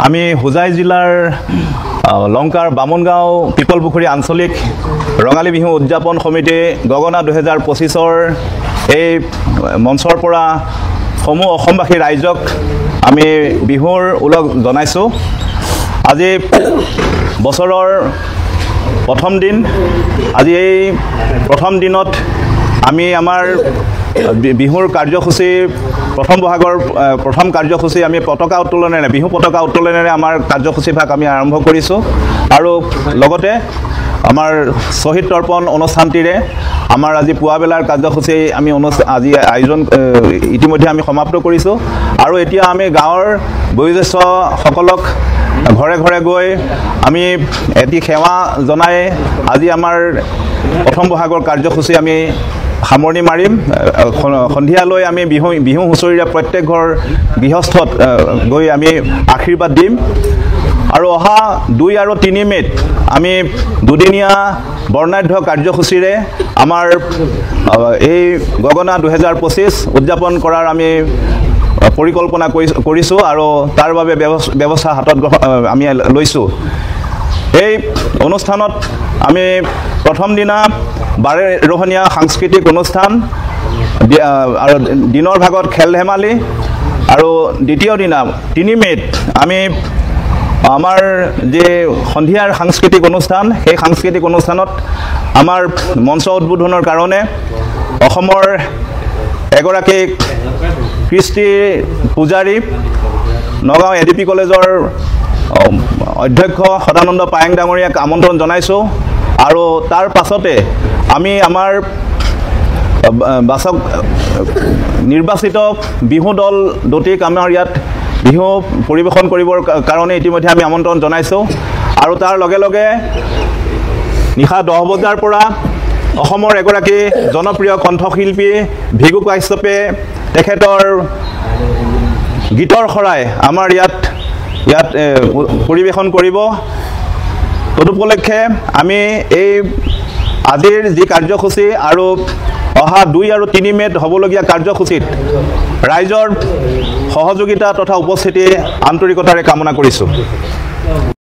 আমি হোজাই জিলাৰ লংকাৰ বামুনগাঁও পিপলপুখুৰী আঞ্চলিক ৰঙালী বিহু উদযাপন সমিতি গগনা 2025ৰ এই মঞ্চৰ পৰা সমূহ অসমবাসী ৰাইজক আমি বিহুৰ উলগ জনাইছো। আজি বছৰৰ প্ৰথম দিন। আজি এই প্ৰথম দিনত আমি আমাৰ বিহুৰ কাৰ্যসূচী প্ৰথম বহাগৰ প্ৰথম কাৰ্যসূচী আমি পতাকা উত্তোলনেৰে বিহু পতাকা উত্তোলনেৰে আমাৰ কাৰ্যসূচীভাগ আমি আৰম্ভ কৰিছোঁ আৰু লগতে আমাৰ শহীদ তৰ্পণ অনুষ্ঠানটিৰে আমাৰ আজি পুৱাবেলাৰ কাৰ্যসূচী আমি আজি আয়োজন ইতিমধ্যে আমি সমাপ্ত কৰিছোঁ আৰু এতিয়া আমি গাঁৱৰ বয়োজ্যেষ্ঠসকলক ঘৰে ঘৰে গৈ আমি এটি সেৱা জনাই আজি আমাৰ প্ৰথম বহাগৰ কাৰ্যসূচী আমি সামৰণি মাৰিম। সন্ধিয়ালৈ আমি বিহু হুঁচৰিৰে প্ৰত্যেক ঘৰ গৃহস্থত গৈ আমি আশীৰ্বাদ দিম আৰু অহা 2 আৰু 3 মে'ত আমি দুদিনীয়া বৰ্ণাঢ্য কাৰ্যসূচীৰে আমাৰ এই গগনা 2025 উদযাপন কৰাৰ আমি পৰিকল্পনা কৰিছোঁ আৰু তাৰ বাবে ব্যৱস্থা হাতত আমি লৈছোঁ। এই অনুষ্ঠানত আমি প্ৰথম দিনা বাৰেৰহণীয়া সাংস্কৃতিক অনুষ্ঠান আৰু দিনৰ ভাগত খেল ধেমালি আৰু দ্বিতীয় দিনা 3 মে'ত আমি আমাৰ যে সন্ধিয়াৰ সাংস্কৃতিক অনুষ্ঠান সেই সাংস্কৃতিক অনুষ্ঠানত আমাৰ মঞ্চ উদ্বোধনৰ কাৰণে অসমৰ এগৰাকী কৃষ্টি পূজাৰী নগাঁও এডিপি কলেজৰ অধ্যক্ষ সদানন্দ পায়েং ডাঙৰীয়াক আমন্ত্ৰণ জনাইছোঁ আৰু তাৰ পাছতে আমি আমাৰ নিৰ্বাচিত বিহু দল দুটিক আমাৰ ইয়াত বিহু পৰিৱেশন কৰিবৰ কাৰণে ইতিমধ্যে আমি আমন্ত্ৰণ জনাইছোঁ আৰু তাৰ লগে লগে নিশা 10 বজাৰ পৰা অসমৰ এগৰাকী জনপ্ৰিয় কণ্ঠশিল্পী ভিগু কাশ্যপে তেখেতৰ গীতৰ শৰাই আমাৰ ইয়াত পৰিৱেশন কৰিব। তদুপলক্ষে আমি এই আজিৰ যি কাৰ্যসূচী আৰু অহা 2 আৰু 3 মে'ত হ'বলগীয়া কাৰ্যসূচীত ৰাইজৰ সহযোগিতা তথা উপস্থিতি আন্তৰিকতাৰে কামনা কৰিছোঁ।